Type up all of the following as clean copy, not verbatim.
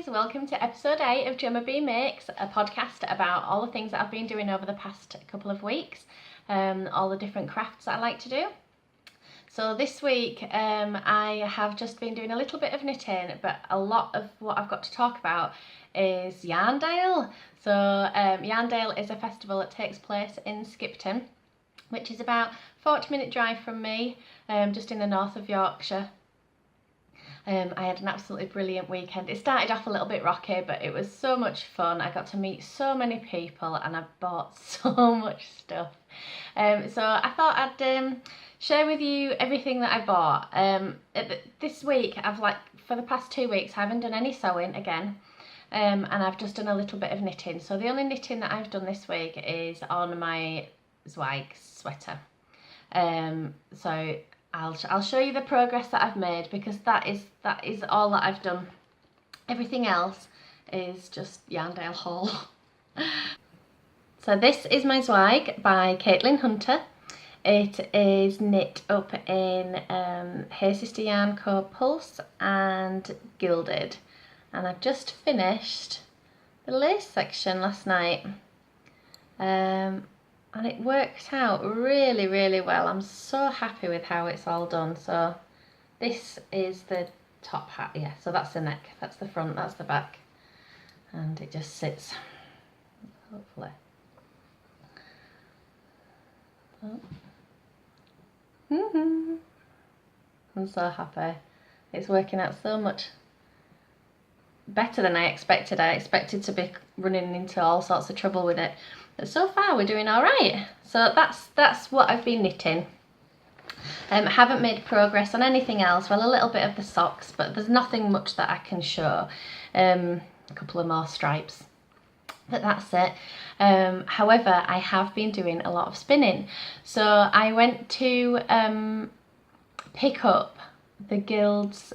guys, welcome to episode 8 of Gemma Bea Makes, a podcast about all the things that I've been doing over the past couple of weeks, all the different crafts that I like to do. So this week I have just been doing a little bit of knitting, but a lot of what I've got to talk about is Yarndale. So Yarndale is a festival that takes place in Skipton, which is about a 40-minute drive from me, just in the north of Yorkshire. I had an absolutely brilliant weekend. It started off a little bit rocky, but it was so much fun. I got to meet so many people and I bought so much stuff. So I thought I'd share with you everything that I bought. This week, for the past 2 weeks, I haven't done any sewing again. And I've just done a little bit of knitting. So the only knitting that I've done this week is on my Zweig sweater. So I'll show you the progress that I've made, because that is all that I've done. Everything else is just Yarndale haul. So this is my Zweig by Caitlin Hunter. It is knit up in Hey Sister Yarn Co. Pulse and Gilded, and I've just finished the lace section last night. And it worked out really, really well. I'm so happy with how it's all done. So this is the top hat, yeah. So that's the neck, that's the front, that's the back. And it just sits, hopefully. Oh. I'm so happy. It's working out so much better than I expected. I expected to be running into all sorts of trouble with it. But so far we're doing all right. So that's what I've been knitting. I haven't made progress on anything else. Well, a little bit of the socks, but there's nothing much that I can show. A couple of more stripes, but that's it. However, I have been doing a lot of spinning. So I went to pick up the Guild's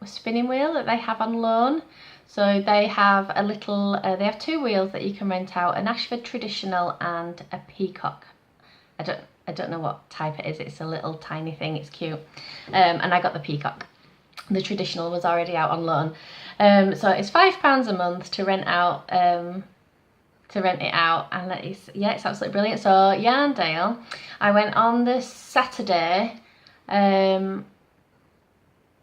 spinning wheel that they have on loan. So they have a little, they have 2 wheels that you can rent out, an Ashford Traditional and a Peacock. I don't know what type it is. It's a little tiny thing, it's cute. And I got the Peacock. The Traditional was already out on loan. So it's £5 a month to rent out, and it's absolutely brilliant. So Yarndale, I went on this Saturday,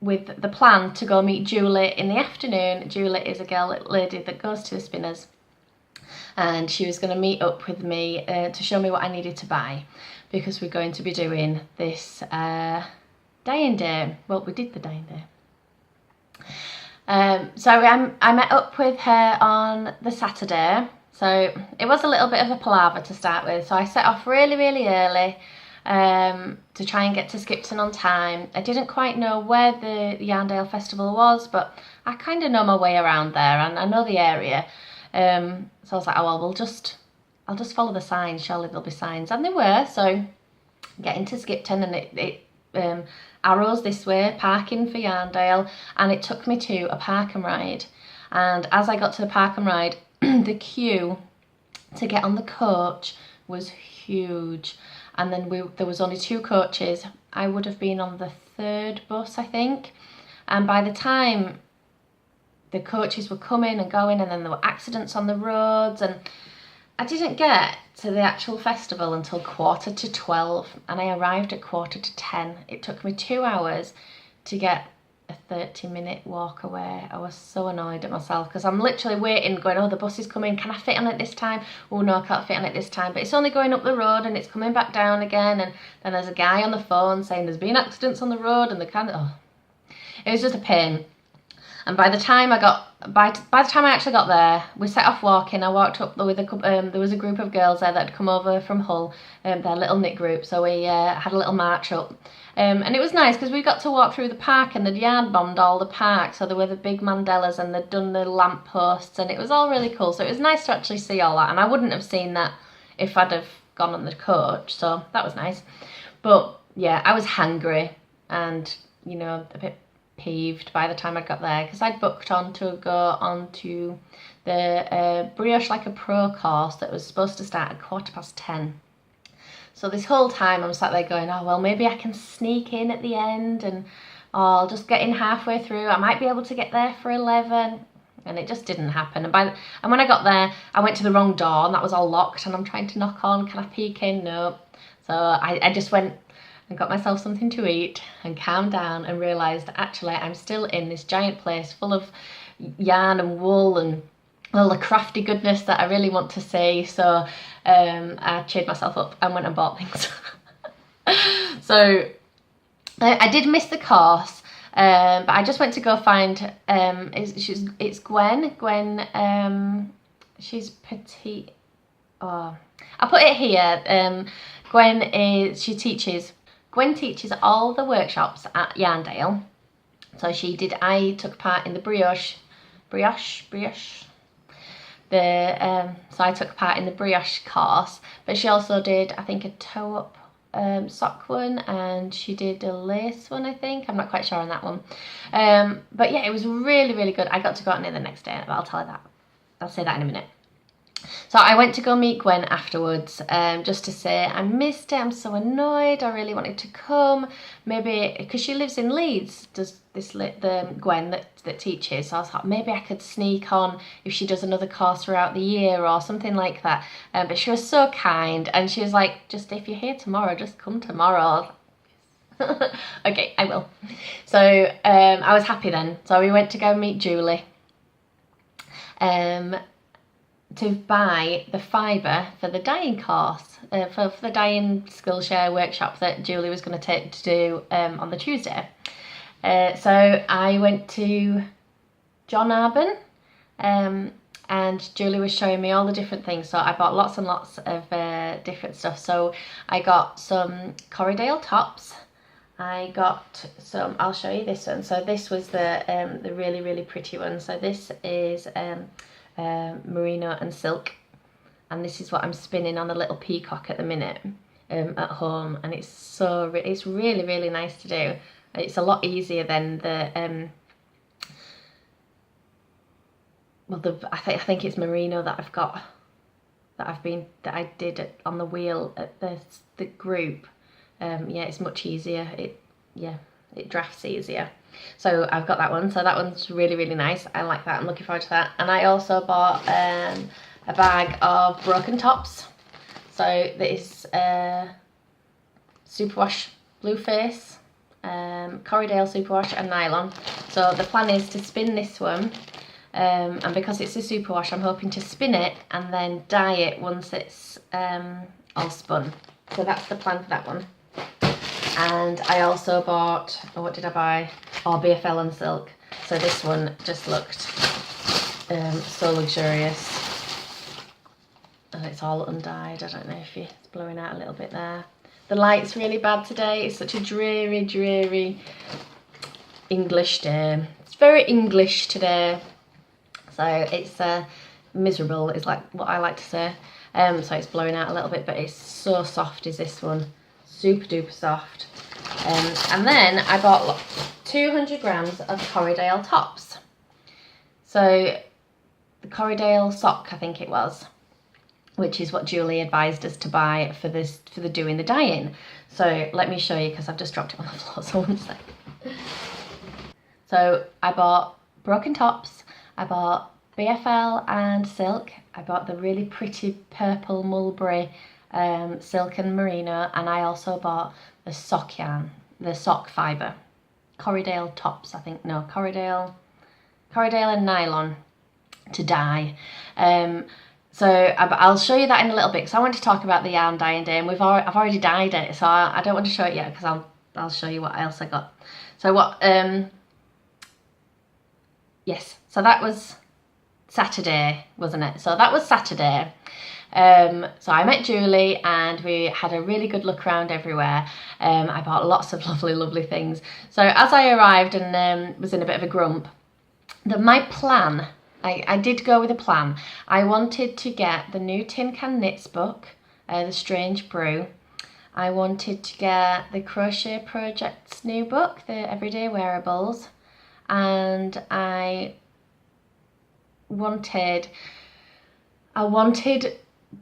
with the plan to go meet Julie in the afternoon. Julie is a lady that goes to the spinners, and she was going to meet up with me to show me what I needed to buy, because we're going to be doing this dyeing day. Well, we did the dyeing day. So I met up with her on the Saturday. So it was a little bit of a palaver to start with. So I set off really, really early to try and get to Skipton on time. I didn't quite know where the Yarndale Festival was, but I kind of know my way around there and I know the area. So I was like, oh well, I'll just follow the signs, surely there'll be signs. And there were. So getting to Skipton, and it arrows this way, parking for Yarndale, and it took me to a park and ride. And as I got to the park and ride, the queue to get on the coach was huge. And then there was only 2 coaches. I would have been on the 3rd bus, I think. And by the time the coaches were coming and going, and then there were accidents on the roads, and I didn't get to the actual festival until 11:45, and I arrived at 10:45. It took me 2 hours to get a 30-minute walk away. I was so annoyed at myself, because I'm literally waiting, going, oh, the bus is coming, can I fit on it this time? Oh no, I can't fit on it this time. But it's only going up the road and it's coming back down again, and then there's a guy on the phone saying there's been accidents on the road, and it was just a pain. And by the time I actually got there, we set off walking. I walked up with there was a group of girls there that had come over from Hull, their little knit group, so we had a little march up. And it was nice because we got to walk through the park, and they'd yard bombed all the park, so there were the big mandalas and they'd done the lamp posts, and it was all really cool. So it was nice to actually see all that, and I wouldn't have seen that if I'd have gone on the coach, so that was nice. But yeah, I was hangry and, you know, a bit peeved by the time I got there, because I'd booked on to go on to the Brioche Like a Pro course that was supposed to start at 10:15. So this whole time I'm sat there going, oh well, maybe I can sneak in at the end, and I'll just get in halfway through. I might be able to get there for 11. and it just didn't happen. And when I got there, I went to the wrong door and that was all locked, and I'm trying to knock on, can I peek in? No. So I just went and got myself something to eat and calmed down and realised actually I'm still in this giant place full of yarn and wool and all the crafty goodness that I really want to see. So I cheered myself up and went and bought things. So I did miss the course, but I just went to go find, it's Gwen, she's petite, oh, I'll put it here. Gwen teaches all the workshops at Yarndale. So I took part in the brioche, so I took part in the brioche course, but she also did, I think, a toe-up sock one, and she did a lace one, I think. I'm not quite sure on that one. But yeah, it was really, really good. I got to go out in it the next day, but I'll tell you that. I'll say that in a minute. So I went to go meet Gwen afterwards, just to say I missed it, I'm so annoyed, I really wanted to come, maybe, because she lives in Leeds, the Gwen that teaches, so I thought maybe I could sneak on if she does another course throughout the year or something like that, but she was so kind, and she was like, just if you're here tomorrow, just come tomorrow. Okay, I will. So I was happy then, so we went to go meet Julie. To buy the fibre for the dyeing course, for the dyeing Skillshare workshop that Julie was going to take to do on the Tuesday. So I went to John Arbon, and Julie was showing me all the different things. So I bought lots and lots of different stuff. So I got some Corriedale tops. I got some, I'll show you this one. So this was the really, really pretty one. So this is merino and silk, and this is what I'm spinning on a little peacock at the minute at home, and it's really, really nice to do. It's a lot easier than the I think it's merino that I've got, that I did on the wheel at the group. Yeah, it's much easier. It drafts easier. So I've got that one. So that one's really, really nice. I like that. I'm looking forward to that. And I also bought a bag of broken tops. So this superwash Blueface, Corriedale superwash and nylon. So the plan is to spin this one. And because it's a superwash, I'm hoping to spin it and then dye it once it's all spun. So that's the plan for that one. And I also bought, what did I buy? Oh, BFL and silk. So this one just looked so luxurious. And it's all undyed. I don't know if it's blowing out a little bit there. The light's really bad today. It's such a dreary, dreary English day. It's very English today. So it's miserable, is like what I like to say. So it's blowing out a little bit, but it's so soft is this one. Super duper soft. And then I bought 200 grams of Corriedale tops. So the Corriedale sock, I think it was, which is what Julie advised us to buy for the doing the dyeing. So let me show you, because I've just dropped it on the floor, so one sec. So I bought broken tops, I bought BFL and silk, I bought the really pretty purple mulberry silk and merino, and I also bought the sock yarn, the sock fibre. Corriedale tops, I think, no, Corriedale and nylon to dye. So I'll show you that in a little bit, because I want to talk about the yarn dyeing day, and I've already dyed it, so I don't want to show it yet, because I'll show you what else I got. So yes, so that was Saturday, wasn't it? So that was Saturday. So I met Julie and we had a really good look around everywhere. I bought lots of lovely things. So as I arrived and was in a bit of a grump, my plan, I did go with a plan. I wanted to get the new Tin Can Knits book, The Strange Brew. I wanted to get the Crochet Project's new book, the Everyday Wearables, and I wanted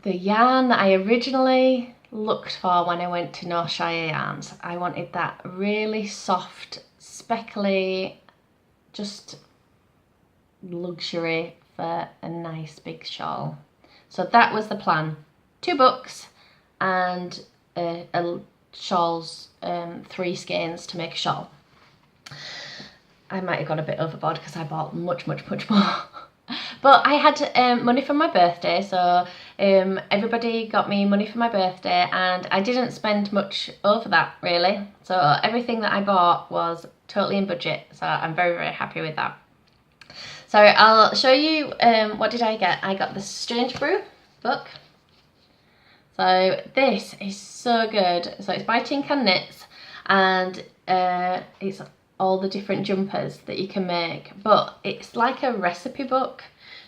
the yarn that I originally looked for when I went to North Shire Yarns. I wanted that really soft, speckly, just luxury for a nice big shawl. So that was the plan. 2 books and a shawls, 3 skeins to make a shawl. I might have gone a bit overboard because I bought much more. But I had money for my birthday, so everybody got me money for my birthday, and I didn't spend much over that really. So everything that I bought was totally in budget, so I'm very happy with that. So I'll show you what did I get. I got the Strange Brew book. So this is so good. So it's by Tin Can Knits, and it's all the different jumpers that you can make, but it's like a recipe book.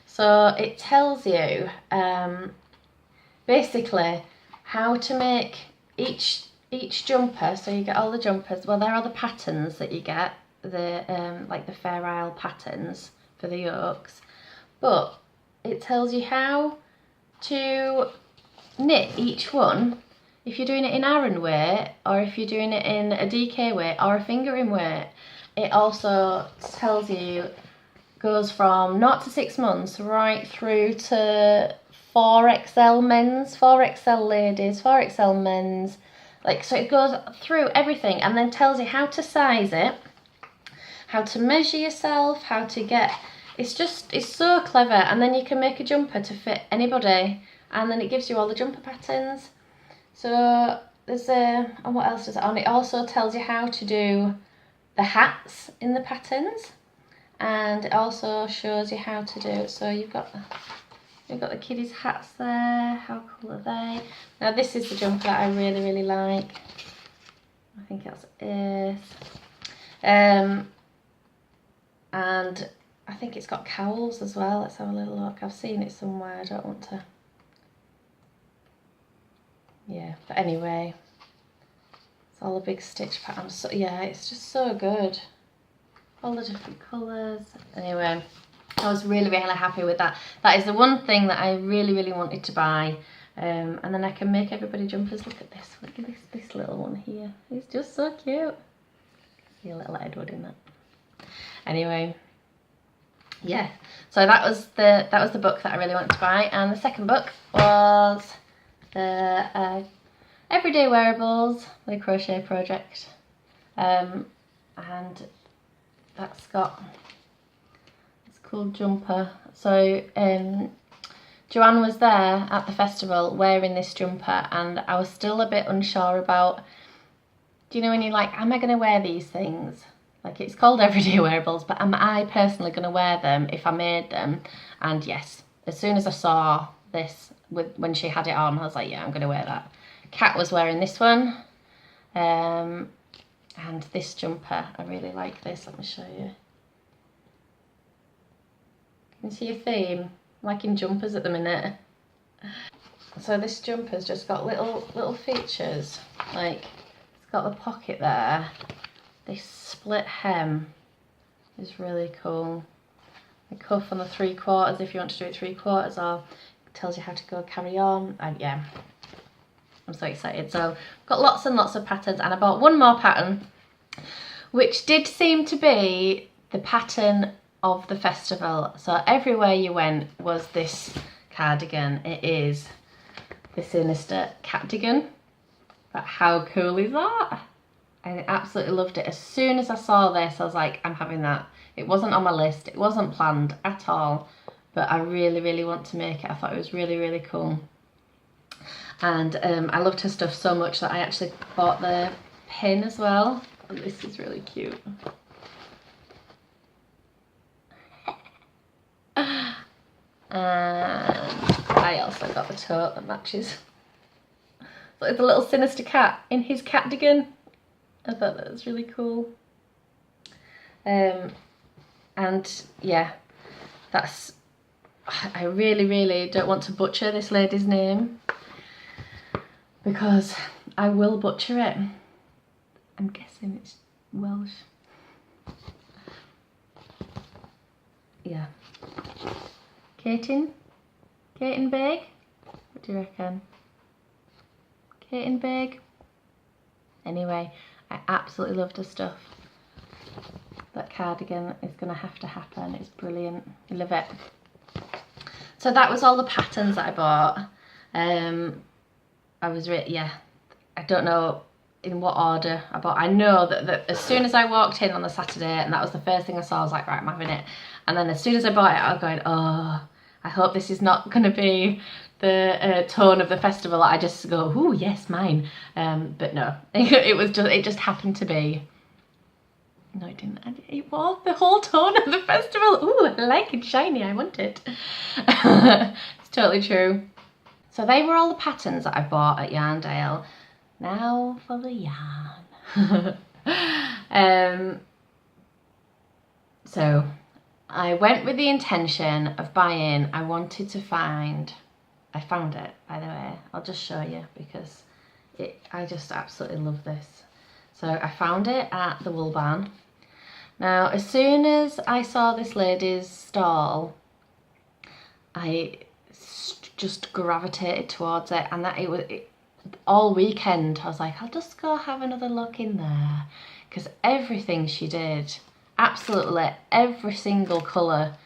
So it tells you basically how to make each jumper. So you get all the jumpers. Well, there are the patterns that you get, the like the Fair Isle patterns for the yokes, but it tells you how to knit each one, if you're doing it in Aran weight, or if you're doing it in a DK weight or a fingering weight. It also tells you, goes from 0 to 6 months right through to 4XL men's, 4XL ladies, 4XL men's, like, so it goes through everything and then tells you how to size it, how to measure yourself, how to get, it's so clever. And then you can make a jumper to fit anybody, and then it gives you all the jumper patterns. So there's and what else does it on? It also tells you how to do the hats in the patterns, and it also shows you how to do, so you've got the kiddies' hats there. How cool are they? Now this is the jumper that I really like. I think that's it. And I think it's got cowls as well. Let's have a little look. I've seen it somewhere. I don't want to. Yeah, but anyway, it's all a big stitch pattern. So yeah, it's just so good. All the different colours. Anyway, I was really happy with that. That is the one thing that I really wanted to buy. And then I can make everybody jumpers. Look at this. Look at this little one here. It's just so cute. See a little Edward in that. Anyway, yeah. So that was the book that I really wanted to buy, and the second book was the Everyday Wearables, the crochet project, and that's got this cool jumper. So Joanne was there at the festival wearing this jumper, and I was still a bit unsure about, do you know when you're like, am I going to wear these things? Like, it's called Everyday Wearables, but am I personally going to wear them if I made them? And yes, as soon as I saw this, when she had it on, I was like, yeah, I'm going to wear that. Kat was wearing this one, and this jumper. I really like this. Let me show you. Can you see a theme? I'm liking jumpers at the minute. So this jumper's just got little features, like it's got the pocket there. This split hem is really cool. The cuff on the 3/4 if you want to do it 3/4, or it tells you how to go carry on. And yeah, I'm so excited. So got lots and lots of patterns, and I bought one more pattern, which did seem to be the pattern of the festival. So everywhere you went was this cardigan. It is the Sinister Cardigan. But how cool is that? I absolutely loved it. As soon as I saw this, I was like, I'm having that. It wasn't on my list. It wasn't planned at all. But I really want to make it. I thought it was really cool. And I loved her stuff so much that I actually bought the pin as well. And this is really cute. And I also got the tote that matches. So it's a little sinister cat in his cardigan. I thought that was really cool. And yeah, that's, I really don't want to butcher this lady's name, because I will butcher it. I'm guessing it's Welsh. Yeah. Caton Beg? What do you reckon? Caton Beg? Anyway, I absolutely loved her stuff. that cardigan is going to have to happen. It's brilliant. I love it. So that was all the patterns that I bought. I was yeah, I don't know in what order I bought. I know that as soon as I walked in on the Saturday and that was the first thing I saw, I was like, right, I'm having it. And then as soon as I bought it, I was going, oh, I hope this is not going to be the tone of the festival. I just go, ooh, yes, mine. But no, it just happened to be. No, it didn't. It was the whole tone of the festival. Ooh, I like it shiny. I want it. It's totally true. So they were all the patterns that I bought at Yarndale. Now for the yarn. So I went with the intention of buying. I wanted to find. I found it, by the way. I'll just show you because I just absolutely love this. So I found it at the Wool Barn. Now, as soon as I saw this lady's stall, I just gravitated towards it, and that all weekend I was like, I'll just go have another look in there, because everything she did, absolutely every single colour,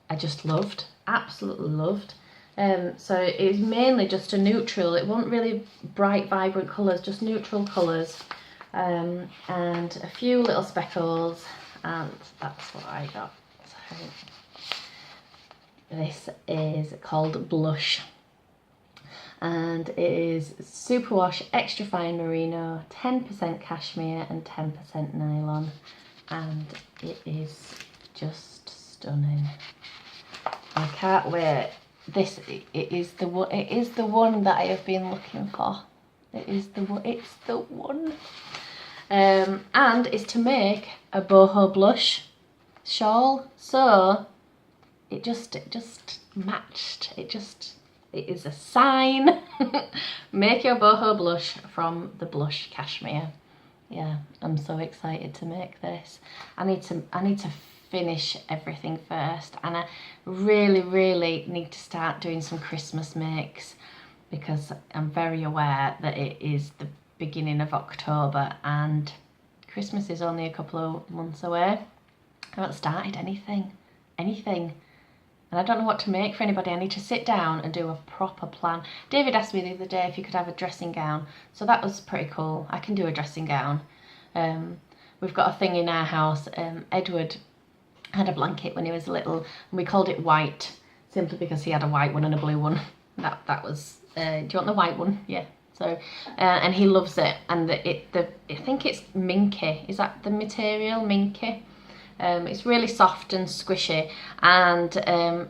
I just loved, absolutely loved. So it's mainly just a neutral. It wasn't really bright, vibrant colours, just neutral colours. And a few little speckles, and that's what I got. So this is called Blush, and it is superwash extra fine merino, 10% cashmere and 10% nylon, and it is just stunning. I can't wait. It is the one that I have been looking for. It's the one. And it's to make a boho blush shawl, so it just matched. It is a sign. Make your boho blush from the Blush cashmere. Yeah, I'm so excited to make this. I need to finish everything first, and I really need to start doing some Christmas makes, because I'm very aware that it is the beginning of October and Christmas is only a couple of months away. I haven't started anything, and I don't know what to make for anybody. I need to sit down and do a proper plan. David asked me the other day if he could have a dressing gown, so that was pretty cool. I can do a dressing gown. We've got a thing in our house. Edward had a blanket when he was little, and we called it White, simply because he had a white one and a blue one. That was, do you want the white one? Yeah. So, and he loves it, and I think it's minky. Is that the material, minky? It's really soft and squishy, and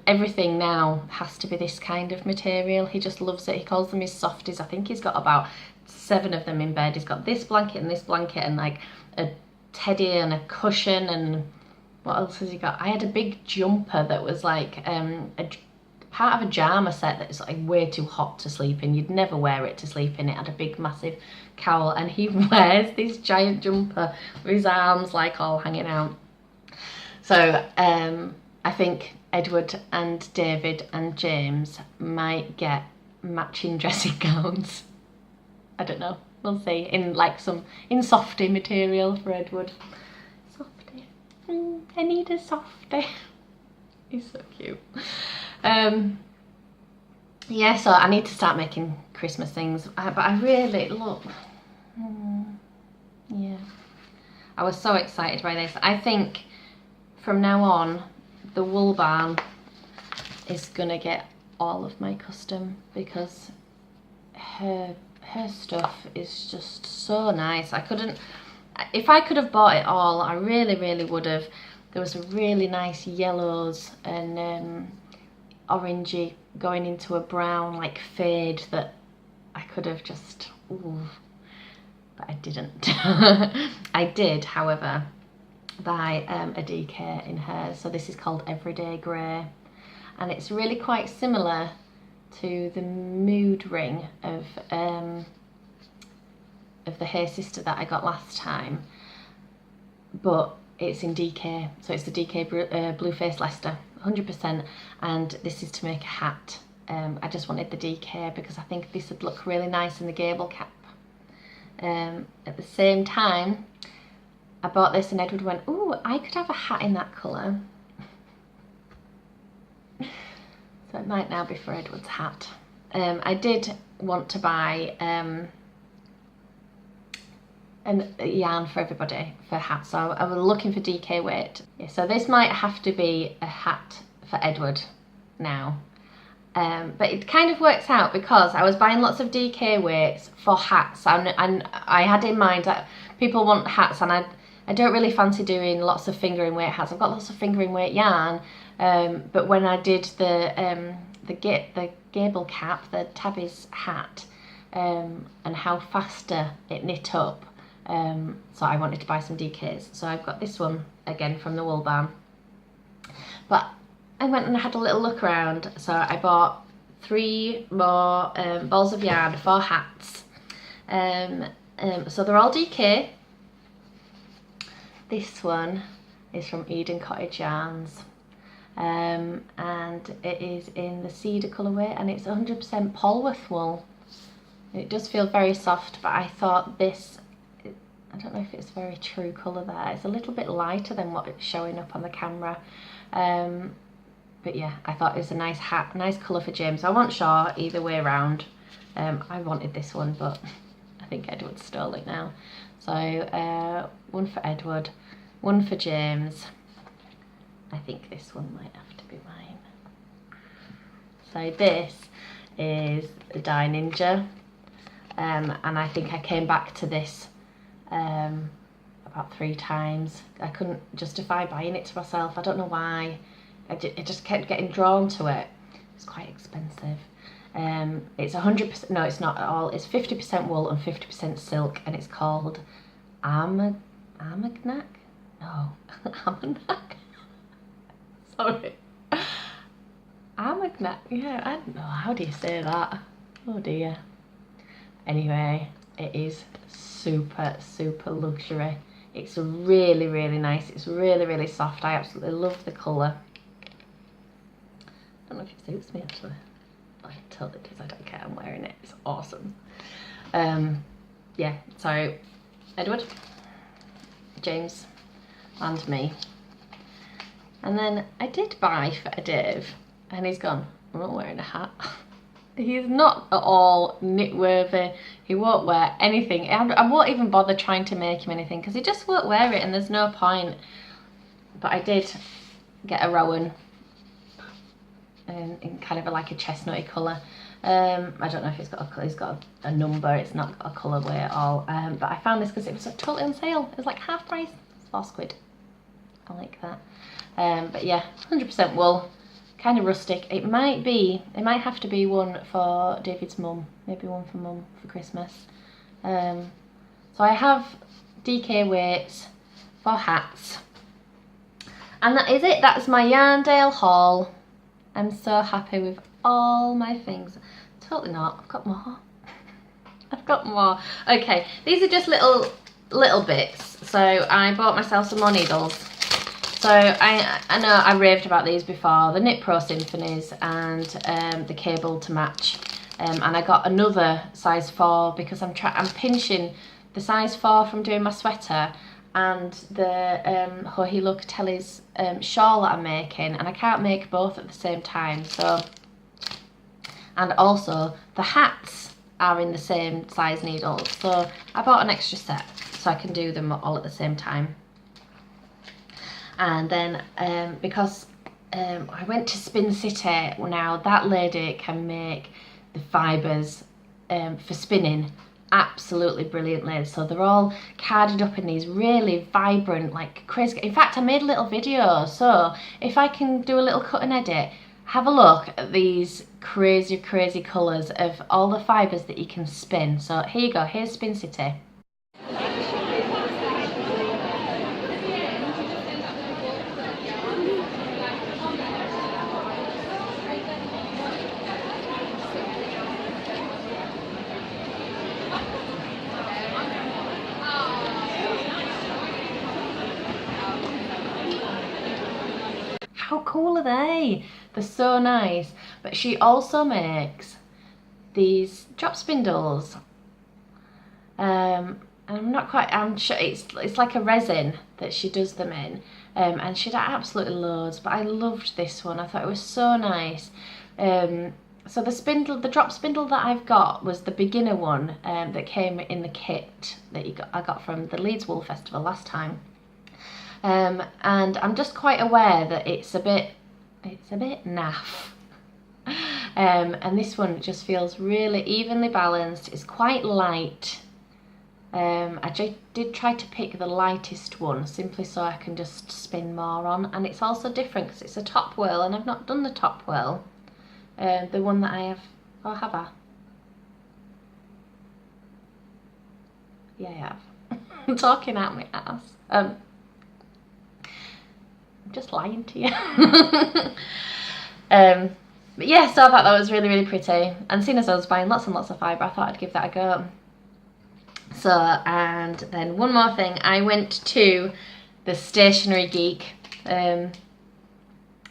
everything now has to be this kind of material. He just loves it. He calls them his softies. I think he's got about 7 of them in bed. He's got this blanket and like a teddy and a cushion, and what else has he got? I had a big jumper that was like part of a pyjama set that is like way too hot to sleep in. You'd never wear it to sleep in. It had a big massive cowl, and he wears this giant jumper with his arms like all hanging out. So I think Edward and David and James might get matching dressing gowns. I don't know, we'll see, in softy material for Edward. Softy, I need a softy. He's so cute. Yeah, so I need to start making Christmas things, but I really, look, yeah, I was so excited by this. I think from now on, the Wool Barn is gonna get all of my custom, because her stuff is just so nice. If I could have bought it all, I really would have. There was a really nice yellows and orangey going into a brown like fade that I could have just, ooh, but I didn't. I did, however, buy a DK in hers. So this is called Everyday Grey, and it's really quite similar to the mood ring of the Hey Sister that I got last time, but it's in DK, so it's the DK Blue Face Leicester, 100%, and this is to make a hat. I just wanted the DK because I think this would look really nice in the gable cap. At the same time, I bought this and Edward went, ooh, I could have a hat in that colour. So it might now be for Edward's hat. I did want to buy a yarn for everybody for hats, so I was looking for DK weight. Yeah, so this might have to be a hat for Edward now. But it kind of works out because I was buying lots of DK weights for hats, and I had in mind that people want hats, and I don't really fancy doing lots of fingering weight hats. I've got lots of fingering weight yarn, but when I did the gable cap, the Tabby's hat, and how faster it knit up, so I wanted to buy some DKs. So I've got this one again from the Wool Barn, but I went and had a little look around, so I bought 3 more balls of yarn for hats. So they're all DK. This one is from Eden Cottage Yarns, and it is in the cedar colourway, and it's 100% Polworth wool. It does feel very soft, but I thought this, I don't know if it's very true colour there. It's a little bit lighter than what it's showing up on the camera. But yeah, I thought it was a nice hat, nice colour for James. I wasn't sure either way around. I wanted this one, but I think Edward stole it now. So one for Edward, one for James. I think this one might have to be mine. So this is the Dye Ninja, and I think I came back to this about 3 times. I couldn't justify buying it to myself. I don't know why. I just kept getting drawn to it. It's quite expensive. It's 100%, no it's not at all, it's 50% wool and 50% silk, and it's called Armagnac? No, Armagnac? Sorry. Armagnac, yeah, I don't know, how do you say that? Oh dear. Anyway, it is super, super luxury. It's really, really nice. It's really, really soft. I absolutely love the colour. I don't know if it suits me actually. Oh, it totally does, I don't care, I'm wearing it. It's awesome. Yeah, so Edward, James and me. And then I did buy for Dave, and he's gone, I'm not wearing a hat. He's not at all knit worthy. He won't wear anything. I won't even bother trying to make him anything because he just won't wear it, and there's no point. But I did get a Rowan in kind of like a chestnutty colour. I don't know if it's got a colour. It's got a number. It's not got a colourway at all. But I found this because it was totally on sale. It was like half price. £4. I like that. But yeah, 100% wool. Kind of rustic. It might have to be one for David's mum. Maybe one for mum for Christmas. So I have DK weights for hats. And that is it. That's my Yarndale haul. I'm so happy with all my things. Totally not. I've got more. I've got more. Okay, these are just little bits. So I bought myself some more needles. So I know I raved about these before, the Knit Pro Symphonies and the cable to match. And I got another size 4 because I'm pinching the size 4 from doing my sweater and the Joji Locatelli's shawl that I'm making, and I can't make both at the same time. So, and also the hats are in the same size needles. So I bought an extra set so I can do them all at the same time. And then because I went to Spin City, now that lady can make the fibres for spinning absolutely brilliantly. So they're all carded up in these really vibrant, like crazy. In fact, I made a little video, so if I can do a little cut and edit, have a look at these crazy colours of all the fibres that you can spin. So here you go, here's Spin City. How cool are they? They're so nice. But she also makes these drop spindles. And I'm sure it's like a resin that she does them in, and she had absolutely loads, but I loved this one. I thought it was so nice. So the drop spindle that I've got was the beginner one that came in the kit that I got from the Leeds Wool Festival last time, and I'm just quite aware that it's a bit naff. And this one just feels really evenly balanced. It's quite light. I did try to pick the lightest one simply so I can just spin more on, and it's also different because it's a top whirl, and I've not done the top whirl. The one that I have, or have I? Yeah, I have. I'm talking out my ass. I'm just lying to you. But yeah, so I thought that was really, really pretty. And seeing as I was buying lots and lots of fibre, I thought I'd give that a go. So, and then one more thing. I went to the Stationery Geek,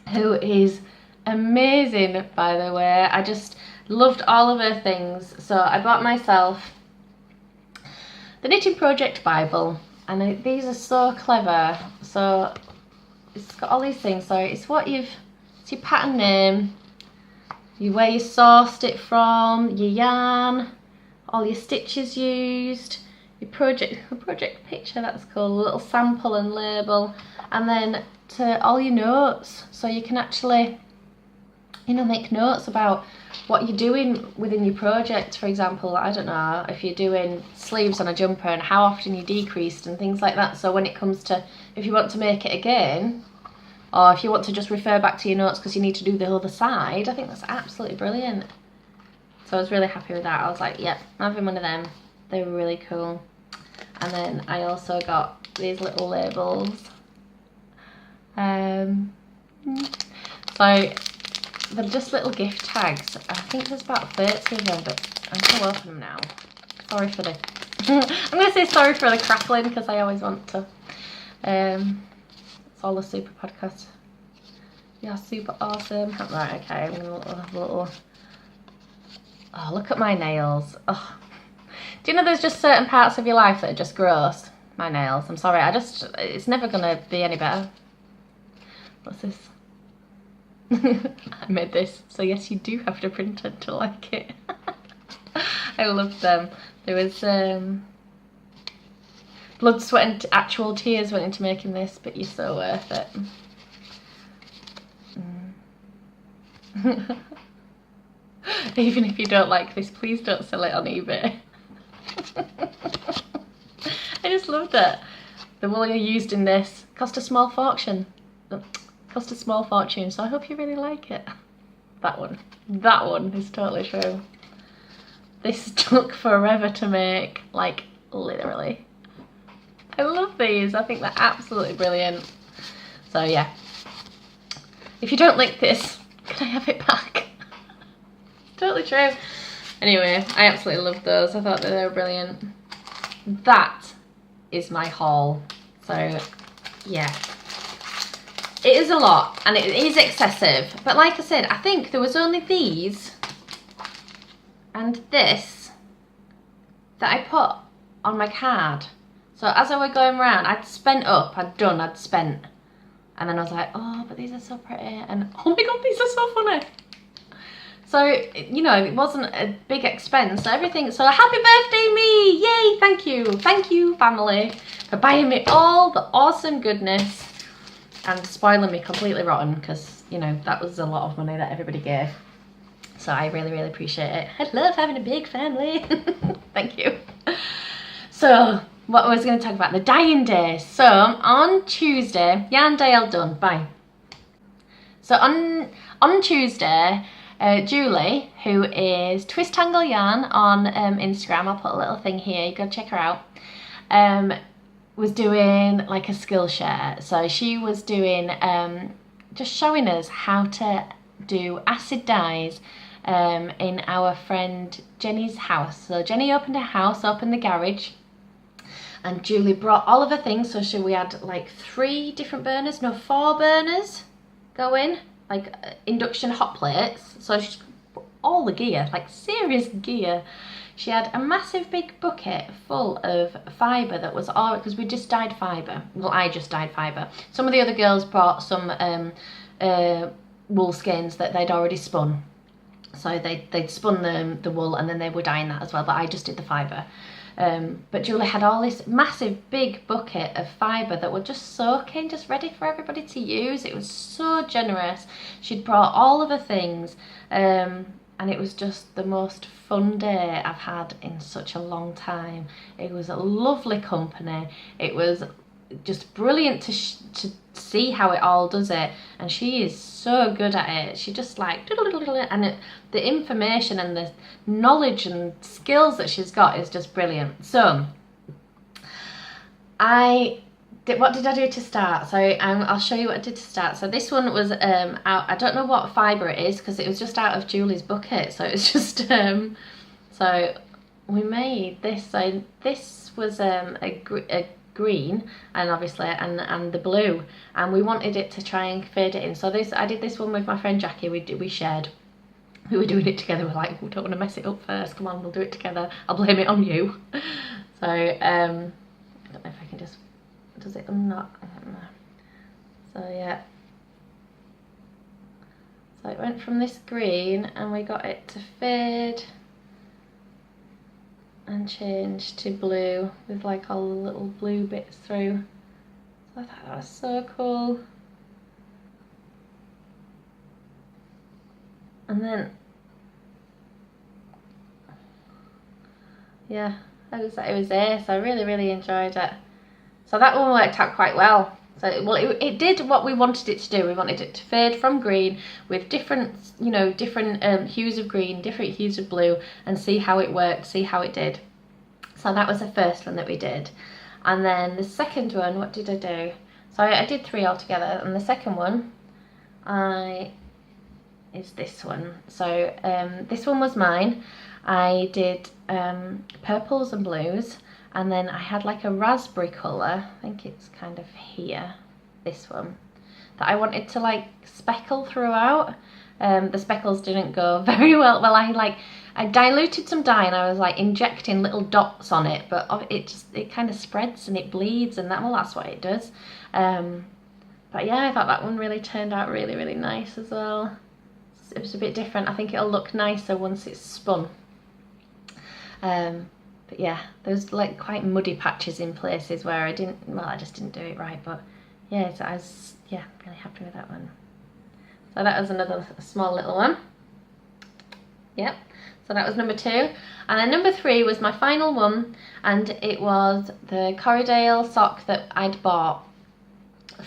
who is amazing, by the way. I just loved all of her things. So I bought myself the Knitting Project Bible, and these are so clever. So it's got all these things. So it's it's your pattern name, where you sourced it from, your yarn, all your stitches used, your project picture, that's cool, a little sample and label, and then to all your notes, so you can actually, you know, make notes about what you're doing within your project. For example, I don't know, if you're doing sleeves on a jumper and how often you decreased and things like that, so when it comes to, if you want to make it again, or if you want to just refer back to your notes because you need to do the other side, I think that's absolutely brilliant. So I was really happy with that. I was like, yep, I'm having one of them. They were really cool. And then I also got these little labels. So they're just little gift tags. I think there's about 30 of them, but I'm going to open them now. Sorry for the... I'm going to say sorry for the crackling because I always want to. It's all the super podcast. Yeah, super awesome. Right, okay, I'm going to have a little... Oh, look at my nails. Oh. Do you know there's just certain parts of your life that are just gross? My nails. I'm sorry. It's never going to be any better. What's this? I made this. So yes, you do have to print it to like it. I loved them. There was blood, sweat and actual tears went into making this, but you're so worth it. Even if you don't like this, please don't sell it on eBay. I just loved it. The wool you used in this cost a small fortune. So I hope you really like it. That one is totally true. This took forever to make, like literally. I love these. I think they're absolutely brilliant. So yeah, if you don't like this, can I have it back? Totally true. Anyway, I absolutely loved those. I thought that they were brilliant. That is my haul. So yeah, it is a lot and it is excessive, but like I said, I think there was only these and this that I put on my card. So as I was going around, I'd spent, and then I was like, oh, but these are so pretty, and oh my god, these are so funny. So, you know, it wasn't a big expense, everything. So happy birthday me, yay, thank you family for buying me all the awesome goodness and spoiling me completely rotten, because, you know, that was a lot of money that everybody gave. So I really, really appreciate it. I love having a big family. Thank you. So, what I was going to talk about, the dyeing day. So, on Tuesday, Yarndale done, bye. So, on Tuesday, Julie, who is Twist Tangle Yarn on Instagram, I'll put a little thing here, you go check her out, was doing like a Skillshare. So she was doing, just showing us how to do acid dyes in our friend Jenny's house. So Jenny opened her house up in the garage, and Julie brought all of her things. So we had like 4 burners going, like induction hot plates. So she's put all the gear, like serious gear. she had a massive big bucket full of fibre that was all, because we just dyed fibre. Well, I just dyed fibre. Some of the other girls brought some wool skeins that they'd already spun. So they'd spun the wool and then they were dyeing that as well, but I just did the fibre. But Julie had all this massive big bucket of fibre that were just soaking, just ready for everybody to use. It was so generous. She'd brought all of her things, and it was just the most fun day I've had in such a long time. It was a lovely company. It was just brilliant to see how it all does it, and she is so good at it. She just like and the information and the knowledge and skills that she's got is just brilliant. So what did I do to start? So I'll show you what I did to start. So this one was out, I don't know what fibre it is because it was just out of Julie's bucket, so it's just so we made this. So this was a green, and obviously and the blue, and we wanted it to try and fade it in. So I did this one with my friend Jackie. We shared. We were doing it together. We're like, we don't want to mess it up first. Come on, we'll do it together. I'll blame it on you. So I don't know if I can just, does it unlock? I don't know. So yeah. So it went from this green and we got it to fade and change to blue with like all the little blue bits through. So I thought that was so cool. And then yeah, it was ace. I really enjoyed it. So that one worked out quite well. So it did what we wanted it to do. We wanted it to fade from green with different, different hues of green, different hues of blue, and see how it worked, see how it did. So that was the first one that we did. And then the second one, what did I do? So I did 3 altogether, and the second one is this one. So this one was mine. I did purples and blues, and then I had like a raspberry colour, I think it's kind of here, this one, that I wanted to like speckle throughout. The speckles didn't go very well. Well, I diluted some dye and I was like injecting little dots on it, but it kind of spreads and it bleeds, and that's what it does. But yeah, I thought that one really turned out really nice as well. It was a bit different. I think it'll look nicer once it's spun. But yeah, there's like quite muddy patches in places where I just didn't do it right. But yeah, so I was really happy with that one. So that was another small little one. Yep. So that was number 2, and then number 3 was my final one, and it was the Corriedale sock that I'd bought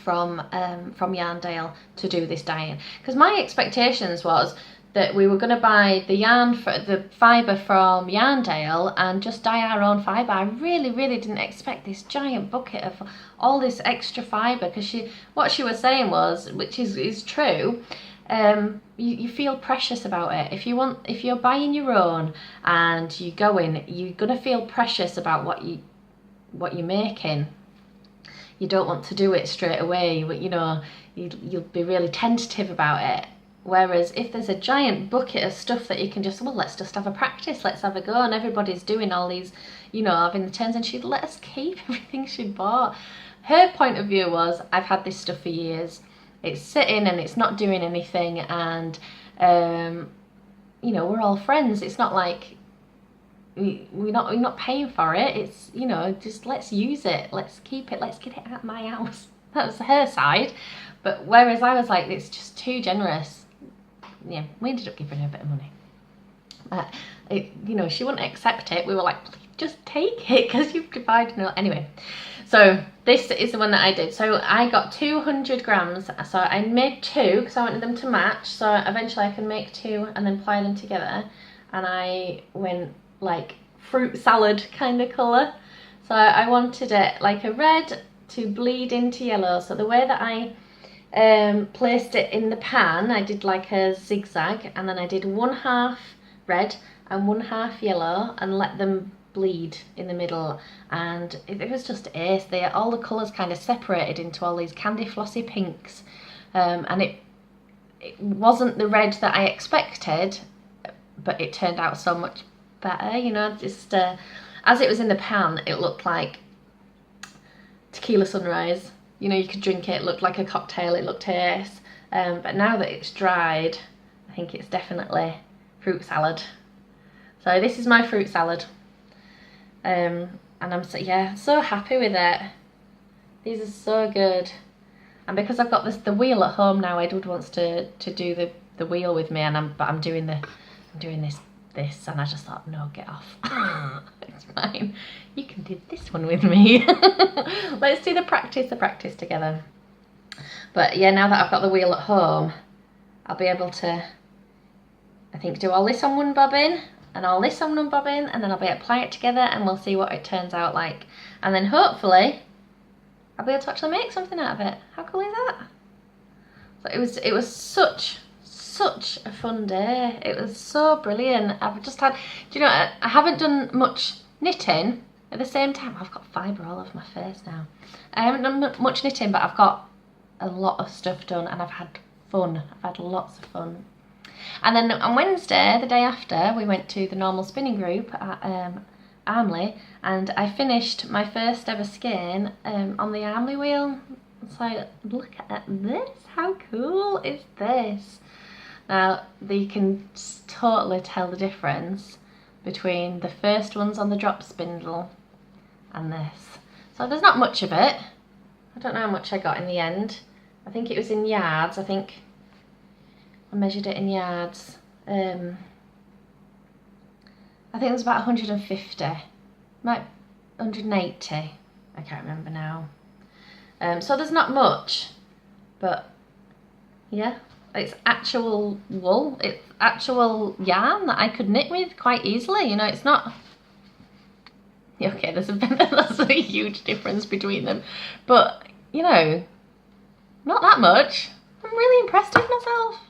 from Yarndale to do this dyeing, because my expectations was that we were going to buy the fibre from Yarndale and just dye our own fibre. I really didn't expect this giant bucket of all this extra fibre, because what she was saying was, which is true, you feel precious about it. If you're buying your own and you go in, you're gonna feel precious about what you're making. You don't want to do it straight away, but you'll be really tentative about it. Whereas if there's a giant bucket of stuff that you can just, let's just have a practice, let's have a go, and everybody's doing all these, having the turns, and she'd let us keep everything she'd bought. Her point of view was, I've had this stuff for years, it's sitting and it's not doing anything, and we're all friends. It's not like we're not paying for it. It's just let's use it, let's keep it, let's get it out of my house. That was her side. But whereas I was like, it's just too generous. Yeah, we ended up giving her a bit of money. She wouldn't accept it. We were like, just take it because you've divided it. Anyway, so this is the one that I did. So I got 200 grams. So I made 2 because I wanted them to match. So eventually I can make 2 and then ply them together. And I went like fruit salad kind of colour. So I wanted it like a red to bleed into yellow. So the way that I placed it in the pan, I did like a zigzag, and then I did 1/2 red and 1/2 yellow and let them bleed in the middle, and it was just ace. All the colours kind of separated into all these candy flossy pinks, and it wasn't the red that I expected, but it turned out so much better, you know, just as it was in the pan, it looked like tequila sunrise. You know, you could drink it, it looked like a cocktail, it looked ace. But now that it's dried, I think it's definitely fruit salad. So this is my fruit salad. And I'm so happy with it. These are so good. And because I've got the wheel at home now, Edward wants to do the wheel with me, and I'm doing this, and I just thought, no, get off. It's fine. You can do this one with me. Let's do the practice together. But yeah, now that I've got the wheel at home, I'll be able to, I think, do all this on one bobbin and all this on one bobbin, and then I'll be able to apply it together, and we'll see what it turns out like. And then hopefully I'll be able to actually make something out of it. How cool is that? So it was such a fun day. It was so brilliant. I've just had, do you know, I haven't done much knitting. At the same time, I've got fibre all over my face now. I haven't done much knitting, but I've got a lot of stuff done, and I've had fun. I've had lots of fun. And then on Wednesday, the day after, we went to the normal spinning group at Armley, and I finished my first ever skein on the Armley wheel. So look at this. How cool is this? Now, you can totally tell the difference between the first ones on the drop spindle and this. So there's not much of it. I don't know how much I got in the end. I think it was in yards. I think I measured it in yards. I think it was about 150. Might 180. I can't remember now. So there's not much, but yeah. It's actual wool, it's actual yarn that I could knit with quite easily, you know, it's not... Okay, that's a huge difference between them, but, you know, not that much. I'm really impressed with myself.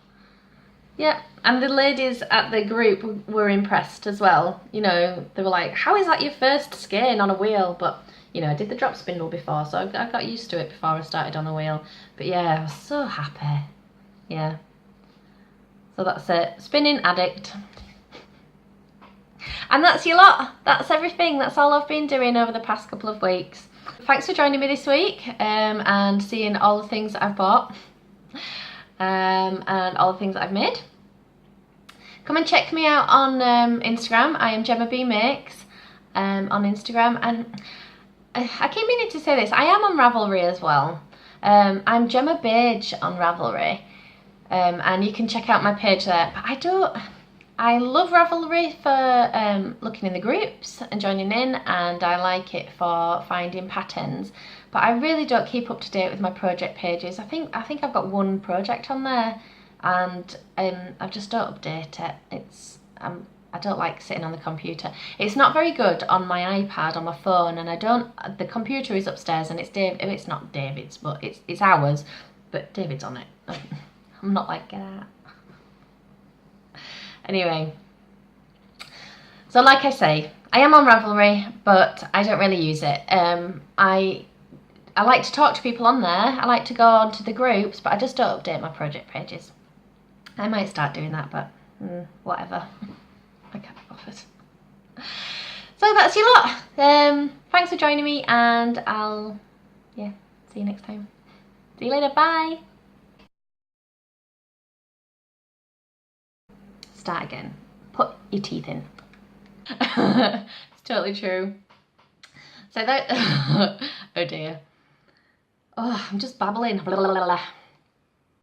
Yeah, and the ladies at the group were impressed as well, you know, they were like, how is that your first skein on a wheel? But, you know, I did the drop spindle before, so I got used to it before I started on the wheel. But yeah, I was so happy. Yeah, so that's it. Spinning addict. And that's your lot. That's everything. That's all I've been doing over the past couple of weeks. Thanks for joining me this week and seeing all the things that I've bought and all the things that I've made. Come and check me out on Instagram. I am Gemma Bea Makes on Instagram, and I keep meaning to say this. I am on Ravelry as well. I'm Gemma Bea on Ravelry. And you can check out my page there. But I love Ravelry for looking in the groups and joining in, and I like it for finding patterns. But I really don't keep up to date with my project pages. I think I've got one project on there, and I just don't update it. I don't like sitting on the computer. It's not very good on my iPad, on my phone, and the computer is upstairs, and it's not David's, but it's ours, but David's on it. I'm not like that. Anyway, so like I say, I am on Ravelry, but I don't really use it. I like to talk to people on there. I like to go onto the groups, but I just don't update my project pages. I might start doing that, but whatever. I can't be bothered. So that's your lot. Thanks for joining me, and I'll see you next time. See you later. Bye. Start again. Put your teeth in. It's totally true. So that... oh dear. Oh, I'm just babbling. Blah, blah, blah, blah.